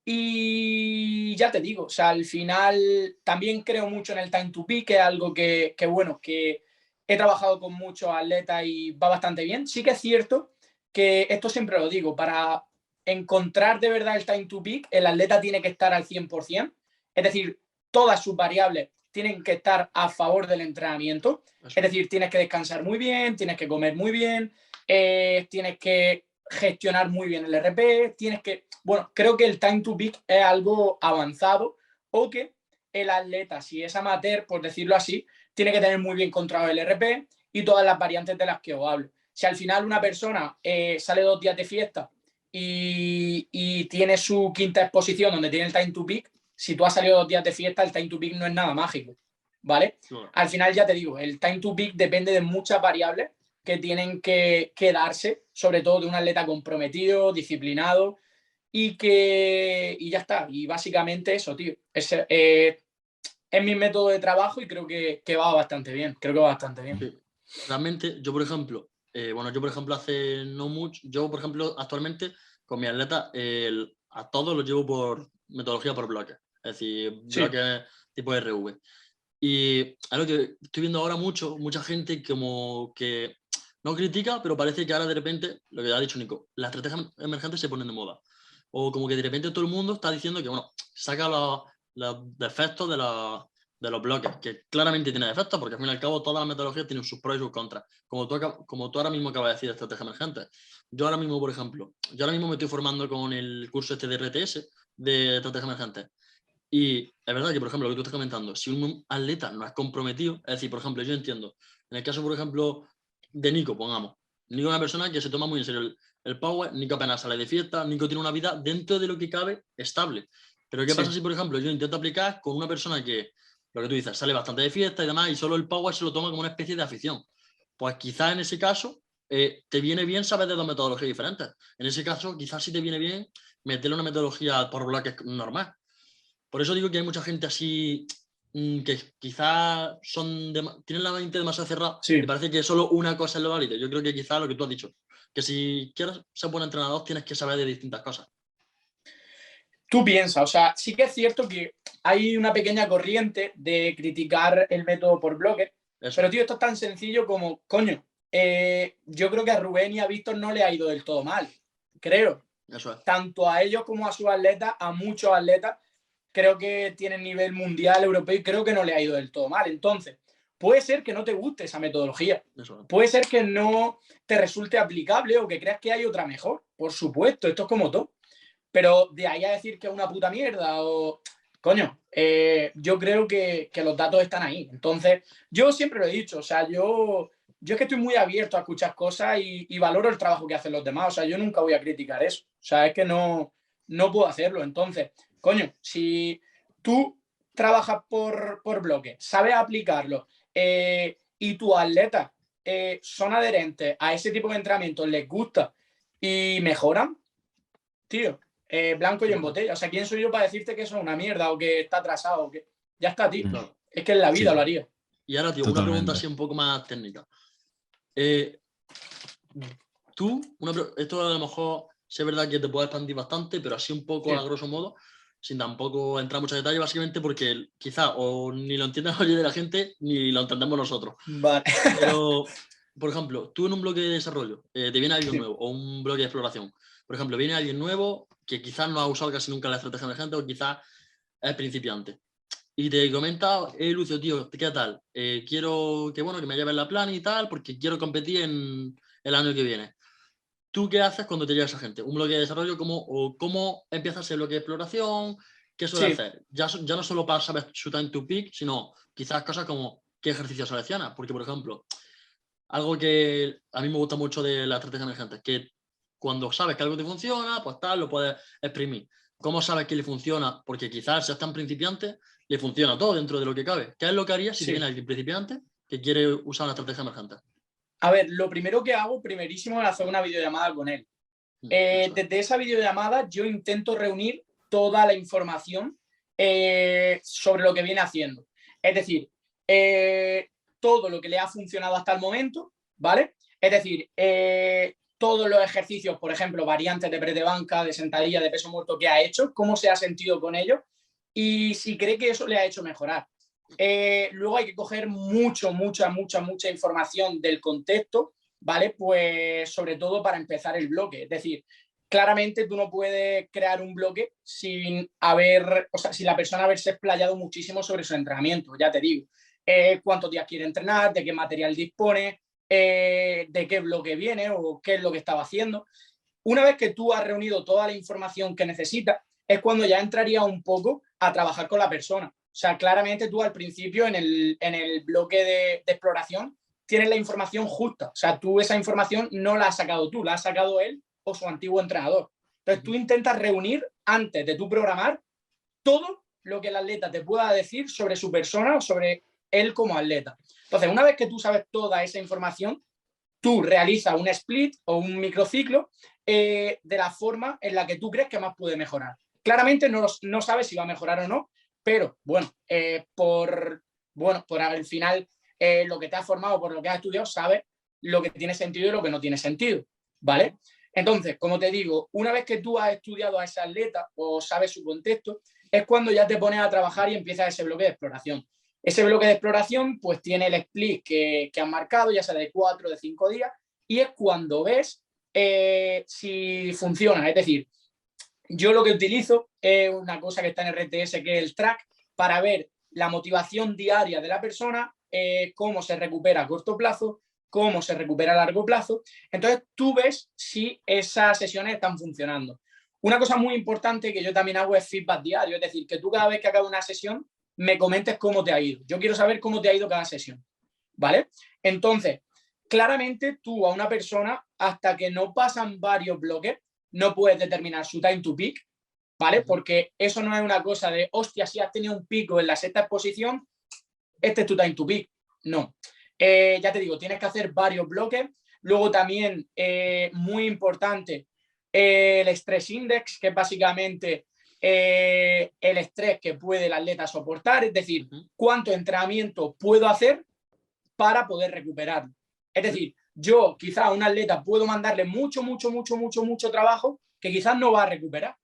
Y ya te digo, o sea, al final también creo mucho en el time to peak, que es algo que bueno, que he trabajado con muchos atletas y va bastante bien. Sí que es cierto que esto siempre lo digo, para encontrar de verdad el time to peak, el atleta tiene que estar al 100%, es decir, todas sus variables tienen que estar a favor del entrenamiento, es decir, tienes que descansar muy bien, tienes que comer muy bien, tienes que gestionar muy bien el RP, tienes que, bueno, creo que el time to peak es algo avanzado o que el atleta, si es amateur, por decirlo así, tiene que tener muy bien controlado el RP y todas las variantes de las que os hablo. Si al final una persona sale 2 días de fiesta y tiene su quinta exposición donde tiene el time to peak, si tú has salido 2 días de fiesta, el time to peak no es nada mágico, ¿vale? No. Al final ya te digo, el time to peak depende de muchas variables que tienen que darse, sobre todo de un atleta comprometido, disciplinado y ya está. Y básicamente eso, tío. Es mi método de trabajo y creo que va bastante bien. Creo que va bastante bien. Sí. Realmente, yo por ejemplo, hace no mucho, yo por ejemplo actualmente con mi atleta a todos los llevo por metodología por bloques, es decir, bloques tipo RV. Y algo que estoy viendo ahora mucha gente como que no critica, pero parece que ahora de repente, lo que ha dicho Nico, las estrategias emergentes se ponen de moda. O como que de repente todo el mundo está diciendo que, bueno, saca los defectos de los bloques, que claramente tiene defectos, porque al fin y al cabo todas las metodologías tienen sus pros y sus contras. Como tú ahora mismo acabas de decir de estrategias emergentes. Yo ahora mismo, por ejemplo, me estoy formando con el curso este de RTS, de estrategias emergentes. Y es verdad que, por ejemplo, lo que tú estás comentando, si un atleta no es comprometido, es decir, por ejemplo, yo entiendo, en el caso, por ejemplo, de Nico, pongamos, Nico es una persona que se toma muy en serio el power, Nico apenas sale de fiesta, Nico tiene una vida dentro de lo que cabe estable. Pero ¿qué pasa si, por ejemplo, yo intento aplicar con una persona que, lo que tú dices, sale bastante de fiesta y demás, y solo el power se lo toma como una especie de afición? Pues quizás en ese caso te viene bien saber de dos metodologías diferentes. En ese caso, quizás sí te viene bien meterle una metodología por bloques normal. Por eso digo que hay mucha gente así que quizás tienen la mente demasiado cerrada y parece que solo una cosa es lo válido. Yo creo que quizás lo que tú has dicho, que si quieres ser buen entrenador tienes que saber de distintas cosas. Tú piensas, o sea, sí que es cierto que hay una pequeña corriente de criticar el método por bloques, pero tío, esto es tan sencillo como, coño, yo creo que a Rubén y a Víctor no le ha ido del todo mal, creo. Eso es. Tanto a ellos como a sus atletas, a muchos atletas, creo que tienen nivel mundial, europeo y creo que no le ha ido del todo mal. Entonces, puede ser que no te guste esa metodología. Puede ser que no te resulte aplicable o que creas que hay otra mejor. Por supuesto, esto es como todo. Pero de ahí a decir que es una puta mierda o... Coño, yo creo que los datos están ahí. Entonces, yo siempre lo he dicho, o sea, yo es que estoy muy abierto a escuchar cosas y valoro el trabajo que hacen los demás. O sea, yo nunca voy a criticar eso. O sea, es que no puedo hacerlo. Entonces, coño, si tú trabajas por bloque, sabes aplicarlo y tus atletas son adherentes a ese tipo de entrenamiento, les gusta y mejoran, tío, blanco y en botella. O sea, ¿quién soy yo para decirte que eso es una mierda o que está atrasado? O que... Ya está, tío. Claro. Es que en la vida Sí. lo haría. Y ahora, tío, Totalmente. una pregunta así un poco más técnica. Esto a lo mejor sí es verdad que te puede expandir bastante, pero así un poco Sí. a grosso modo, sin tampoco entrar en muchos detalles, básicamente porque quizá o ni lo entiende la mayoría de la gente ni lo entendemos nosotros. Vale. Pero, por ejemplo, tú en un bloque de desarrollo te viene alguien Sí. nuevo o un bloque de exploración. Por ejemplo, viene alguien nuevo que quizás no ha usado casi nunca la estrategia emergente o quizás es principiante. Y te comenta, Lucio, tío, ¿qué tal? Quiero que me lleves la plan y tal, porque quiero competir en el año que viene. ¿Tú qué haces cuando te llega esa gente? ¿Un bloque de desarrollo? ¿Cómo empiezas el bloque de exploración? ¿Qué suele Sí. hacer? Ya no solo para saber su time to peak, sino quizás cosas como qué ejercicio selecciona. Porque, por ejemplo, algo que a mí me gusta mucho de la estrategia emergente es que cuando sabes que algo te funciona, pues tal, lo puedes exprimir. ¿Cómo sabes que le funciona? Porque quizás si es tan principiante, le funciona todo dentro de lo que cabe. ¿Qué es lo que harías si te Sí. viene alguien principiante que quiere usar una estrategia emergente? A ver, lo primero que hago, primerísimo, es hacer una videollamada con él. Desde esa videollamada yo intento reunir toda la información sobre lo que viene haciendo. Es decir, todo lo que le ha funcionado hasta el momento, ¿vale? Es decir, todos los ejercicios, por ejemplo, variantes de press de banca, de sentadilla, de peso muerto que ha hecho, cómo se ha sentido con ellos y si cree que eso le ha hecho mejorar. Luego hay que coger mucha información del contexto, ¿vale? Pues sobre todo para empezar el bloque. Es decir, claramente tú no puedes crear un bloque sin la persona haberse explayado muchísimo sobre su entrenamiento, ya te digo. Cuántos días quiere entrenar, de qué material dispone, de qué bloque viene o qué es lo que estaba haciendo. Una vez que tú has reunido toda la información que necesitas, es cuando ya entraría un poco a trabajar con la persona. O sea, claramente tú al principio en el bloque de exploración tienes la información justa. O sea, tú esa información no la has sacado tú, la has sacado él o su antiguo entrenador. Entonces tú intentas reunir antes de tu programar todo lo que el atleta te pueda decir sobre su persona o sobre él como atleta. Entonces, una vez que tú sabes toda esa información, tú realizas un split o un microciclo de la forma en la que tú crees que más puede mejorar. Claramente no sabes si va a mejorar o no, pero por al final lo que te has formado, por lo que has estudiado, sabes lo que tiene sentido y lo que no tiene sentido, ¿vale? Entonces, como te digo, una vez que tú has estudiado a ese atleta o sabes su contexto, es cuando ya te pones a trabajar y empiezas ese bloque de exploración. Ese bloque de exploración pues tiene el split que han marcado, ya sea de 4 o de 5 días, y es cuando ves si funciona. Es decir, yo lo que utilizo es una cosa que está en RTS, que es el track, para ver la motivación diaria de la persona, cómo se recupera a corto plazo, cómo se recupera a largo plazo. Entonces tú ves si esas sesiones están funcionando. Una cosa muy importante que yo también hago es feedback diario, es decir, que tú cada vez que acabas una sesión me comentes cómo te ha ido. Yo quiero saber cómo te ha ido cada sesión, ¿vale? Entonces, claramente tú a una persona, hasta que no pasan varios bloques, no puedes determinar su time to peak, ¿vale? Porque eso no es una cosa de, hostia, si has tenido un pico en la sexta exposición, este es tu time to peak. No. Ya te digo, tienes que hacer varios bloques. Luego también, muy importante, el stress index, que es básicamente el estrés que puede el atleta soportar, es decir, cuánto entrenamiento puedo hacer para poder recuperarlo. Es decir, yo quizás a un atleta puedo mandarle mucho trabajo que quizás no va a recuperar.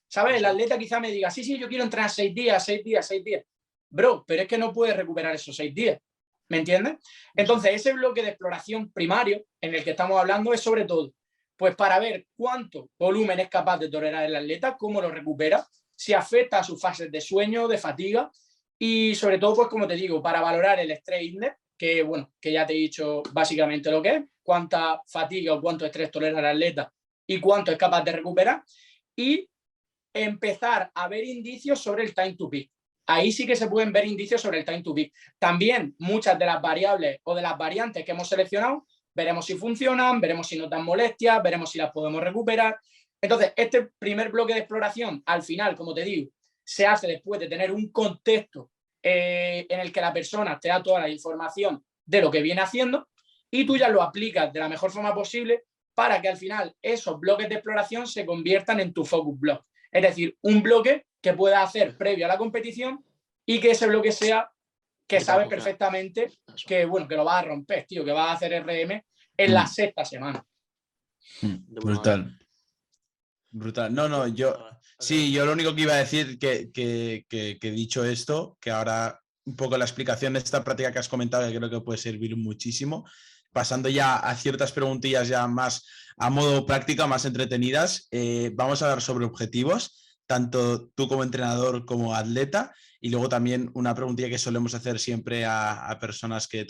¿Sabes? El atleta quizás me diga, sí, yo quiero entrenar 6 días, 6 días, 6 días. Bro, pero es que no puedes recuperar esos 6 días. ¿Me entiendes? Entonces, ese bloque de exploración primario en el que estamos hablando es sobre todo, pues para ver cuánto volumen es capaz de tolerar el atleta, cómo lo recupera, si afecta a sus fases de sueño, de fatiga y sobre todo, pues como te digo, para valorar el stress index, que ya te he dicho básicamente lo que es, cuánta fatiga o cuánto estrés tolera el atleta y cuánto es capaz de recuperar, y empezar a ver indicios sobre el time to peak. Ahí sí que se pueden ver indicios sobre el time to peak. También muchas de las variables o de las variantes que hemos seleccionado, veremos si funcionan, veremos si nos dan molestias, veremos si las podemos recuperar. Entonces, este primer bloque de exploración, al final, como te digo, se hace después de tener un contexto en el que la persona te da toda la información de lo que viene haciendo y tú ya lo aplicas de la mejor forma posible para que al final esos bloques de exploración se conviertan en tu focus block. Es decir, un bloque que puedas hacer previo a la competición y que ese bloque sea que sabes perfectamente que, bueno, que lo vas a romper, tío, que vas a hacer RM en la sexta semana. Brutal. Brutal. No, yo lo único que iba a decir que dicho esto, que ahora un poco la explicación de esta práctica que has comentado, que creo que puede servir muchísimo, pasando ya a ciertas preguntillas ya más a modo práctica, más entretenidas, vamos a hablar sobre objetivos, tanto tú como entrenador como atleta, y luego también una preguntilla que solemos hacer siempre a personas que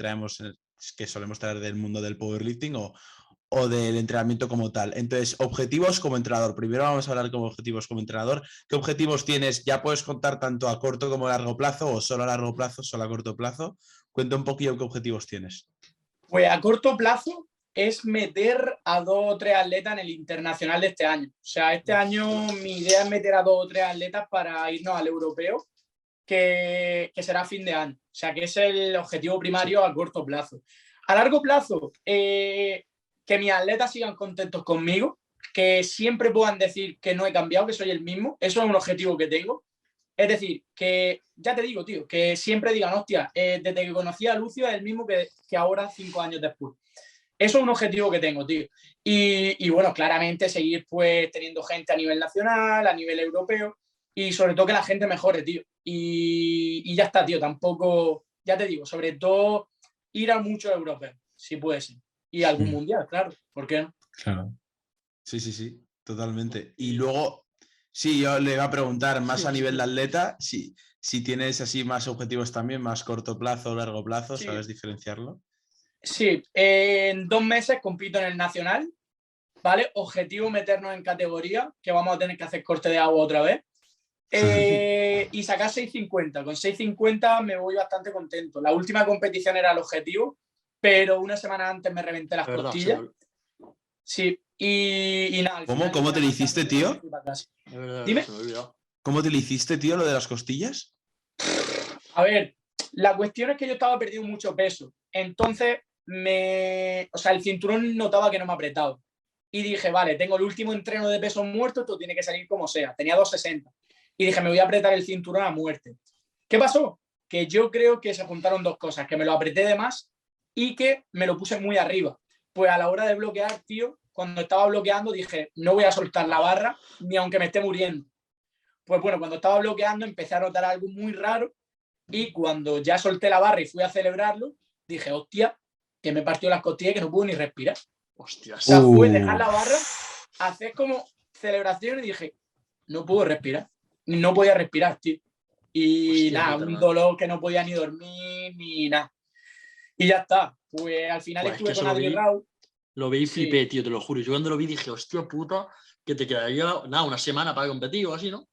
solemos traer del mundo del powerlifting o del entrenamiento como tal. Entonces, objetivos como entrenador. Primero vamos a hablar como objetivos como entrenador. ¿Qué objetivos tienes? Ya puedes contar tanto a corto como a largo plazo, o solo a largo plazo, solo a corto plazo. Cuenta un poquillo qué objetivos tienes. Pues a corto plazo es meter a 2 o 3 atletas en el internacional de este año. O sea, este año mi idea es meter a 2 o 3 atletas para irnos al europeo, que será a fin de año. O sea, que es el objetivo primario a corto plazo. A largo plazo, que mis atletas sigan contentos conmigo, que siempre puedan decir que no he cambiado, que soy el mismo. Eso es un objetivo que tengo. Es decir, que ya te digo, tío, que siempre digan, hostia, desde que conocí a Lucio es el mismo que ahora 5 años después. Eso es un objetivo que tengo, tío. Y bueno, claramente seguir pues teniendo gente a nivel nacional, a nivel europeo y sobre todo que la gente mejore, tío. Y ya está, tío. Tampoco, ya te digo, sobre todo ir a muchos europeos, si puede ser. Y algún mundial, claro. ¿Por qué no? Claro. Sí, totalmente. Y luego, sí, yo le iba a preguntar más a nivel de atleta, si tienes así más objetivos también, más corto plazo o largo plazo, Sí. ¿sabes diferenciarlo? Sí, en 2 meses compito en el nacional, ¿vale? Objetivo meternos en categoría, que vamos a tener que hacer corte de agua otra vez. Y sacar 6.50. Con 6.50 me voy bastante contento. La última competición era el objetivo, pero una semana antes me reventé las costillas. Sí, y nada. ¿Cómo te lo hiciste, tío? Dime. ¿Cómo te lo hiciste, tío, lo de las costillas? A ver, la cuestión es que yo estaba perdiendo mucho peso. Entonces, o sea, el cinturón notaba que no me apretaba. Y dije, vale, tengo el último entreno de peso muerto, esto tiene que salir como sea. Tenía 260. Y dije, me voy a apretar el cinturón a muerte. ¿Qué pasó? Que yo creo que se juntaron 2 cosas, que me lo apreté de más y que me lo puse muy arriba. Pues a la hora de bloquear, tío, cuando estaba bloqueando dije, no voy a soltar la barra ni aunque me esté muriendo. Pues bueno, cuando estaba bloqueando empecé a notar algo muy raro y cuando ya solté la barra y fui a celebrarlo, dije, hostia, que me partió las costillas y que no pude ni respirar. Hostia. O sea, fue dejar la barra, hacer como celebración y dije, no puedo respirar. No podía respirar, tío. Y hostia, nada, un dolor que no podía ni dormir ni nada. Y ya está. Pues al final Pues estuve es que con Adri Rau. Lo vi y flipé, tío, te lo juro. Yo cuando lo vi dije, hostia puta, que te quedaría nada, una semana para competir o así, ¿no?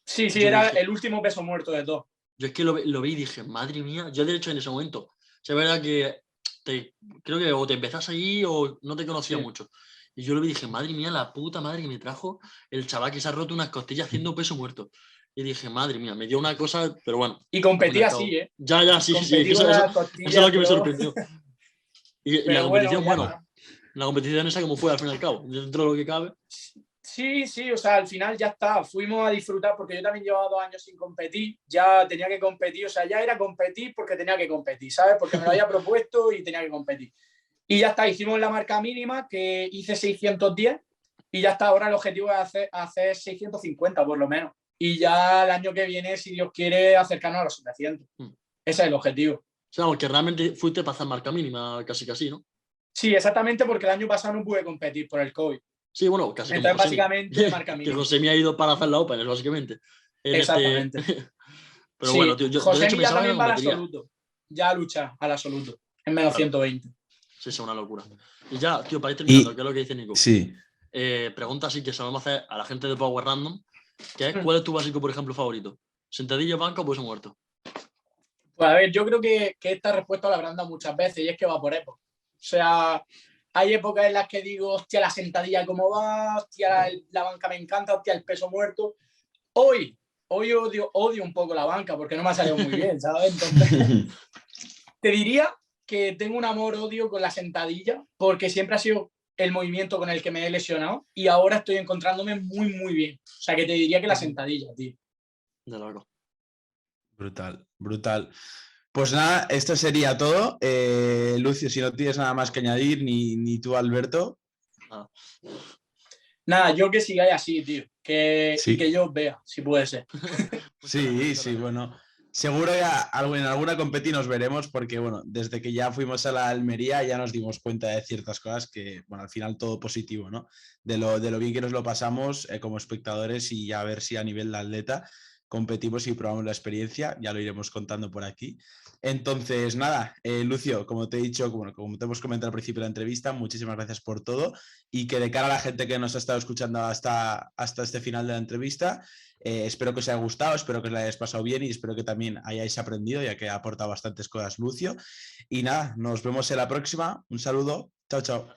Sí, Yo era dije, el último peso muerto de todo. Yo es que lo vi y dije, madre mía. Yo, de hecho, en ese momento, o sea, es verdad que creo que o te empezás allí o no te conocía mucho. Y yo lo vi y dije, madre mía, la puta madre que me trajo el chaval que se ha roto unas costillas haciendo peso muerto. Y dije, madre mía, me dio una cosa, pero bueno. Y competía así, ¿eh? Ya, sí. Competí Eso con las es costillas, lo que me todo. sorprendió. Y la Pero competición, bueno, la competición esa como fue al fin y al cabo, dentro de lo que cabe. Sí, o sea, al final ya está, fuimos a disfrutar porque yo también llevaba 2 años sin competir, ya tenía que competir, o sea, ya era competir porque tenía que competir, ¿sabes? Porque me lo había propuesto y tenía que competir. Y ya está, hicimos la marca mínima que hice 610 y ya está, ahora el objetivo es hacer 650 por lo menos. Y ya el año que viene, si Dios quiere, acercarnos a los 700. Ese es el objetivo. O sea, porque realmente fuiste para hacer marca mínima, casi, ¿no? Sí, exactamente, porque el año pasado no pude competir por el COVID. Sí, bueno, casi entonces, como Josemi. básicamente, marca mínima. Que Josemi ha ido para hacer la Open, básicamente. Exactamente. Pero sí, bueno, tío, yo de hecho ya pensaba que también no va al competiría. absoluto. Ya lucha al absoluto. En menos Claro. 120. Sí, es una locura. Y ya, tío, para ir terminando, ¿qué es lo que dice Nico? Sí. Pregunta así que solemos hacer a la gente de Power Random, que es, ¿cuál es tu básico, por ejemplo, favorito? ¿Sentadilla, banca o peso muerto? Pues a ver, yo creo que esta respuesta la habrán dado muchas veces y es que va por época. O sea, Hay épocas en las que digo, hostia, la sentadilla cómo va, hostia, la banca me encanta, hostia, el peso muerto. Hoy odio un poco la banca porque no me ha salido muy bien, ¿sabes? Entonces, te diría que tengo un amor-odio con la sentadilla porque siempre ha sido el movimiento con el que me he lesionado y ahora estoy encontrándome muy, muy bien. O sea, que te diría que la sentadilla, tío. De loco. Brutal, brutal. Pues nada, esto sería todo. Lucio, si no tienes nada más que añadir, ni tú, Alberto. Ah. Nada, yo que sigáis así, tío. Sí. Y que yo os vea, si puede ser. Sí, bueno. Seguro que en alguna competi nos veremos porque, bueno, desde que ya fuimos a la Almería ya nos dimos cuenta de ciertas cosas que, bueno, al final todo positivo, ¿no? De lo bien que nos lo pasamos como espectadores y a ver si a nivel de atleta competimos y probamos la experiencia, ya lo iremos contando por aquí. Entonces, nada, Lucio, como te he dicho, como te hemos comentado al principio de la entrevista, muchísimas gracias por todo y que de cara a la gente que nos ha estado escuchando hasta este final de la entrevista, espero que os haya gustado, espero que os la hayáis pasado bien y espero que también hayáis aprendido, ya que ha aportado bastantes cosas Lucio. Y nada, nos vemos en la próxima. Un saludo. Chao, chao.